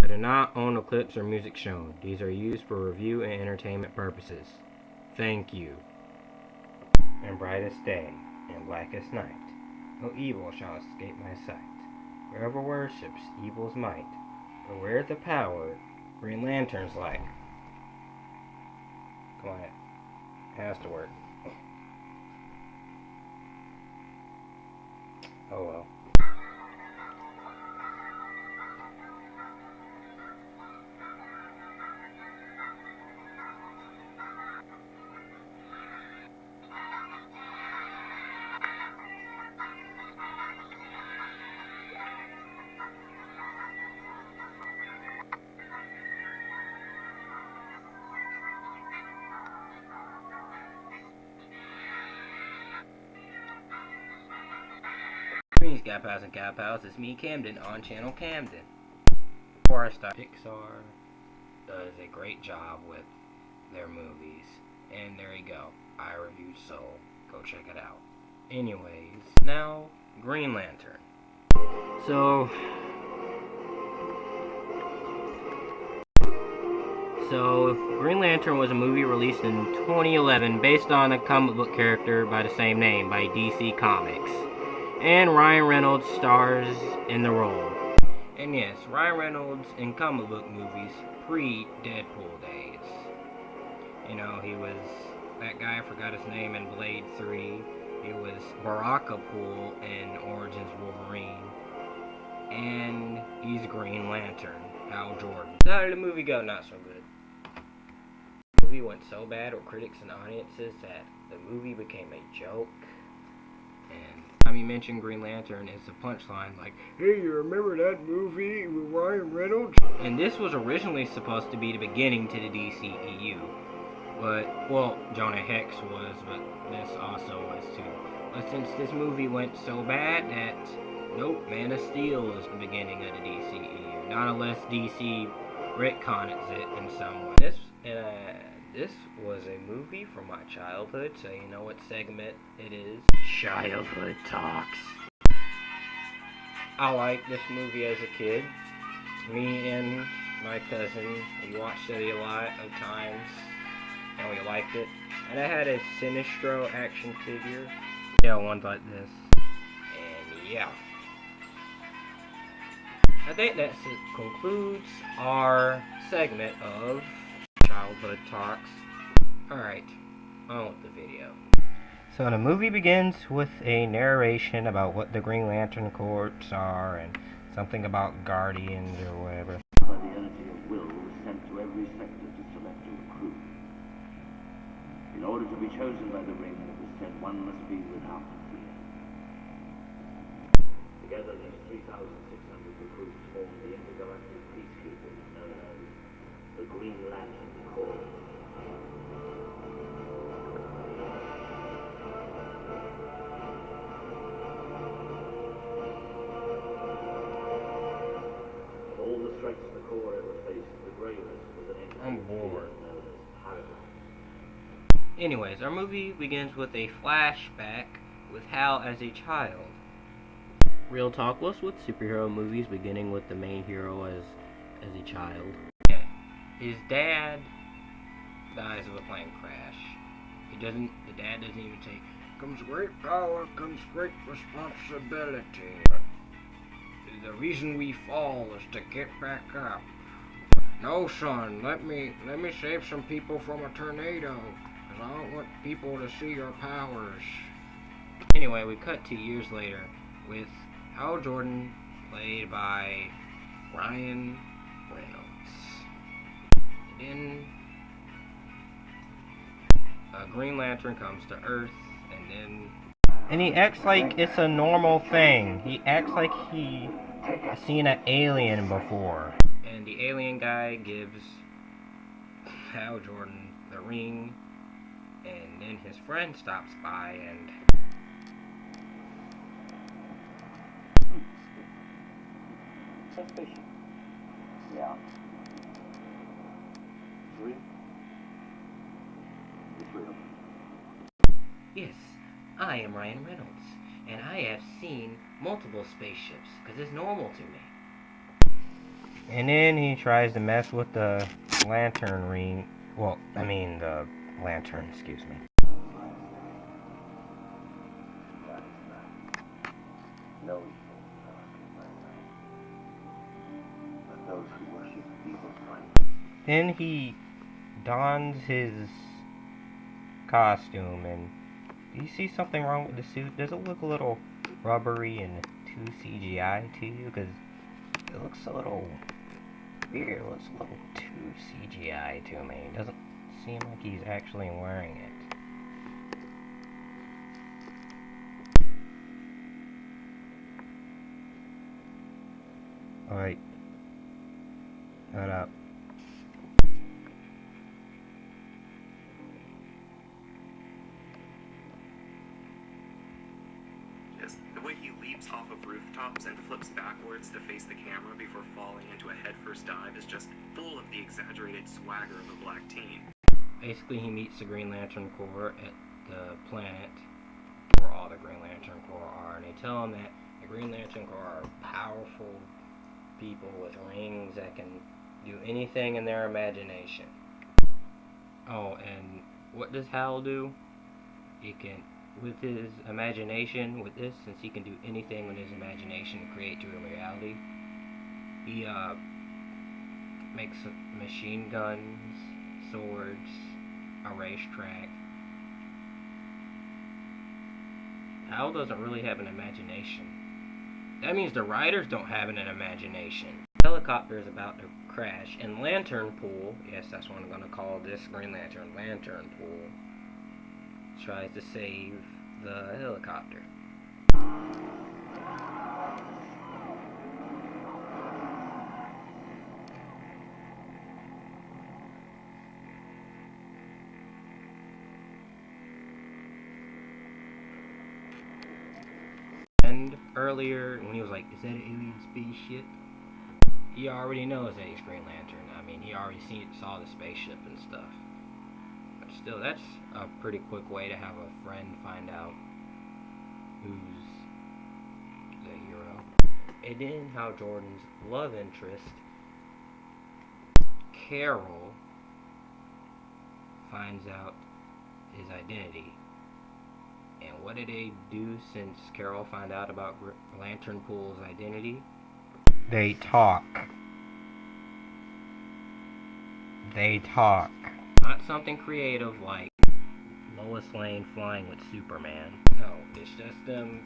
do not own the clips or music shown. These are used for review and entertainment purposes. Thank you. And brightest day, and blackest night, no evil shall escape my sight. Whoever worships evil's might, but where the power, Green Lantern's light. Come on, it has to work. Oh well. Greetings, Cat Pals and Cat Pals. It's me, Camden, on channel Camden. Before I start, Pixar does a great job with their movies. And there you go. I reviewed Soul. Go check it out. Anyways, now, Green Lantern. So Green Lantern was a movie released in 2011 based on a comic book character by the same name by DC Comics. And Ryan Reynolds stars in the role. And yes, Ryan Reynolds in comic book movies pre-Deadpool days. You know, he was that guy, I forgot his name, in Blade 3. He was Barakapool in Origins Wolverine. And he's Green Lantern, Hal Jordan. So how did the movie go? Not so good. The movie went so bad with critics and audiences that the movie became a joke. And time you mention Green Lantern is a punchline like, "Hey, you remember that movie with Ryan Reynolds?" And this was originally supposed to be the beginning to the DCEU. But, well, Jonah Hex was, but this also was too. But since this movie went so bad that, nope, Man of Steel is the beginning of the DCEU. Not unless DC retcons it in some way. This was a movie from my childhood, so you know what segment it is. Childhood Talks. I liked this movie as a kid. Me and my cousin, we watched it a lot of times, and we liked it. And I had a Sinestro action figure. Yeah, one like this. And yeah. I think that concludes our segment of Childhood Talks. Alright, on with the video. So the movie begins with a narration about what the Green Lantern Corps are and something about guardians or whatever. By the energy of will was sent to every sector to select a recruit. In order to be chosen by the ring, it was said one must be without fear. Together, these 3,600 recruits formed the intergalactic peacekeepers known as the Green Lantern Corps. Of all the threats the Corps ever faced, the gravest was an I'm bored. known as Parallax. Anyways, our movie begins with a flashback with Hal as a child. Real talk, what's with superhero movies beginning with the main hero as a child? Yeah. His dad dies of a plane crash. The dad doesn't even say, "Comes great power, comes great responsibility. The reason we fall is to get back up. No, son, let me save some people from a tornado, because I don't want people to see your powers." Anyway, we cut 2 years later with Hal Jordan, played by Ryan Reynolds. And then Green Lantern comes to Earth, and he acts like it's a normal thing. He acts like he has seen an alien before. And the alien guy gives Hal Jordan the ring, and then his friend stops by and... Suspicion. Yeah. Real? It's real. Yes, I am Ryan Reynolds, and I have seen multiple spaceships, because it's normal to me. And then he tries to mess with the lantern ring. Well, I mean the lantern, excuse me. No evil dark in my light, but those who worship evil's might. Then he dons his costume, and do you see something wrong with the suit? Does it look a little rubbery and too CGI to you? Because it looks a little weird. It looks a little too CGI to me. It doesn't seem like he's actually wearing it. Alright. Shut up. The way he leaps off of rooftops and flips backwards to face the camera before falling into a headfirst dive is just full of the exaggerated swagger of a black teen. Basically, he meets the Green Lantern Corps at the planet where all the Green Lantern Corps are, and they tell him that the Green Lantern Corps are powerful people with rings that can do anything in their imagination. Oh, and what does Hal do? He can, with his imagination, with this, since he can do anything with his imagination to create to a reality, he makes machine guns, swords, a racetrack. Hal doesn't really have an imagination. That means the writers don't have an imagination. The helicopter is about to crash, and Lantern Pool, yes, that's what I'm going to call this Green Lantern, Lantern Pool, tries to save the helicopter. And earlier, when he was like, is that an alien spaceship? He already knows that he's Green Lantern. I mean, he already saw the spaceship and stuff. But still, that's a pretty quick way to have a friend find out who's the hero. And then how Jordan's love interest, Carol, finds out his identity. And what did they do since Carol found out about Lantern Pool's identity? They talk. They talk. Not something creative like Lois Lane flying with Superman. No, it's just them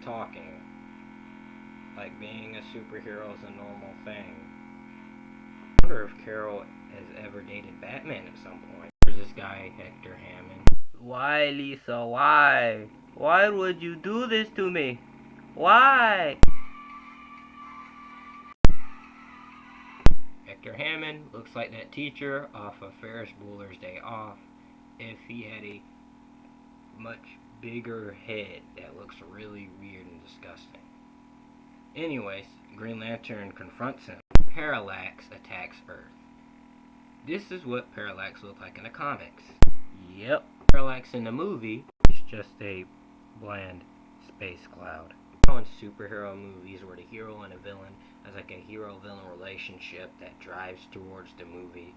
talking. Like being a superhero is a normal thing. I wonder if Carol has ever dated Batman at some point. There's this guy, Hector Hammond. Why, Lisa? Why? Why would you do this to me? Why? Hector Hammond looks like that teacher off of Ferris Bueller's Day Off if he had a much bigger head that looks really weird and disgusting. Anyways, Green Lantern confronts him. Parallax attacks Earth. This is what Parallax looked like in the comics. Yep, Parallax in the movie is just a bland space cloud. In superhero movies where the hero and a villain has like a hero-villain relationship that drives towards the movie.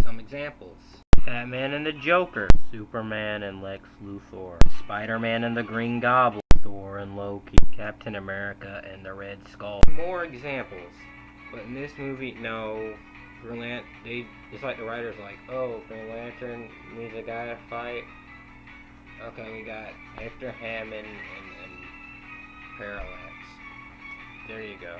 Some examples: Batman and the Joker, Superman and Lex Luthor, Spider-Man and the Green Goblin, Thor and Loki, Captain America and the Red Skull. More examples. But in this movie, no. It's like the writers are like, oh, Green Lantern needs a guy to fight. Okay, we got Hector Hammond and Parallax. There you go.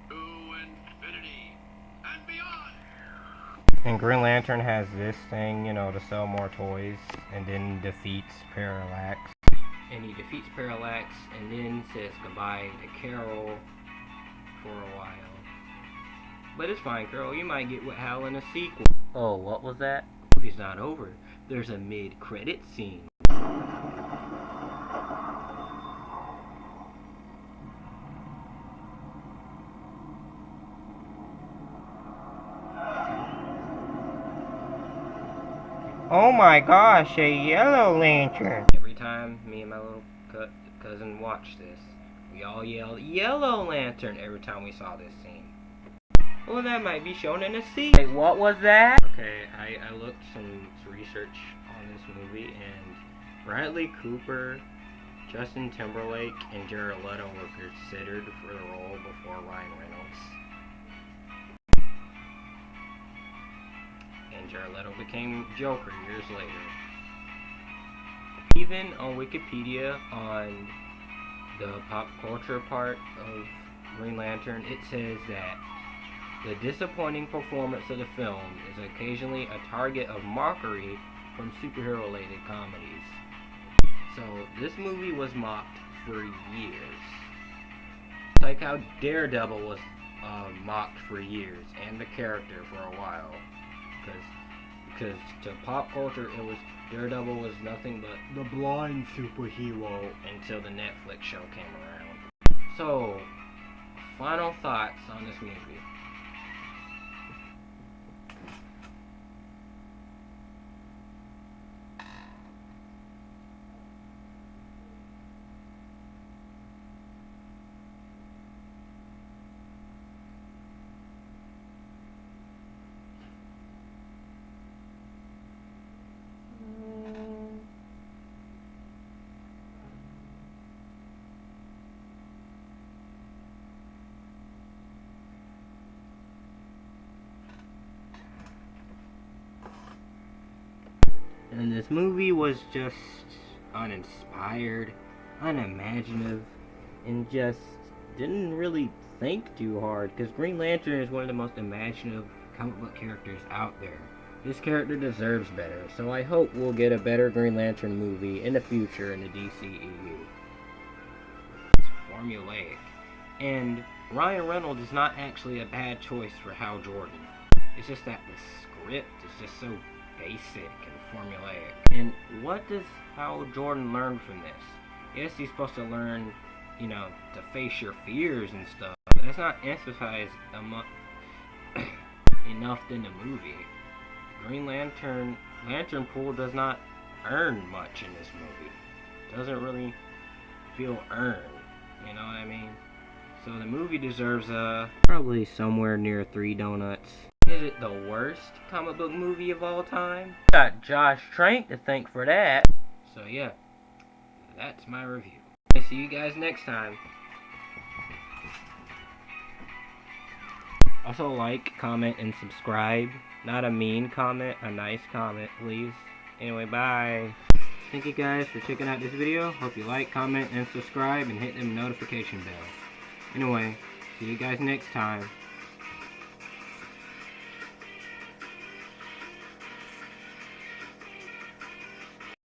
To infinity and beyond. And Green Lantern has this thing, to sell more toys, and then defeats Parallax. And he defeats Parallax, and then says goodbye to Carol for a while. But it's fine, Carol. You might get with Hal in a sequel. Oh, what was that? The movie's not over. There's a mid-credit scene. Oh my gosh, a yellow lantern! Every time me and my little cousin watched this, we all yelled, "Yellow lantern!" every time we saw this scene. Well, that might be shown in a scene. Wait, what was that? Okay, I looked some research on this movie, and Bradley Cooper, Justin Timberlake, and Jared Leto were considered for the role before Ryan Reynolds. And Jared Leto became Joker years later. Even on Wikipedia, on the pop culture part of Green Lantern, it says that the disappointing performance of the film is occasionally a target of mockery from superhero-related comedies. So, this movie was mocked for years. It's like how Daredevil was mocked for years, and the character for a while. Because to pop culture, Daredevil was nothing but the blind superhero until the Netflix show came around. So, final thoughts on this movie. And this movie was just uninspired, unimaginative, and just didn't really think too hard, because Green Lantern is one of the most imaginative comic book characters out there. This character deserves better, so I hope we'll get a better Green Lantern movie in the future in the DCEU. It's formulaic, and Ryan Reynolds is not actually a bad choice for Hal Jordan. It's just that the script is just so basic and formulaic. And what does Hal Jordan learn from this? Yes, he's supposed to learn, to face your fears and stuff, but that's not emphasized enough in the movie. Green Lantern Pool does not earn much in this movie. Doesn't really feel earned, you know what I mean? So the movie deserves probably somewhere near 3 donuts. Is it the worst comic book movie of all time? Got Josh Trank to thank for that. So yeah, that's my review. I'll see you guys next time. Also like, comment, and subscribe. Not a mean comment, a nice comment, please. Anyway, bye. Thank you guys for checking out this video. Hope you like, comment, and subscribe, and hit the notification bell. Anyway, see you guys next time.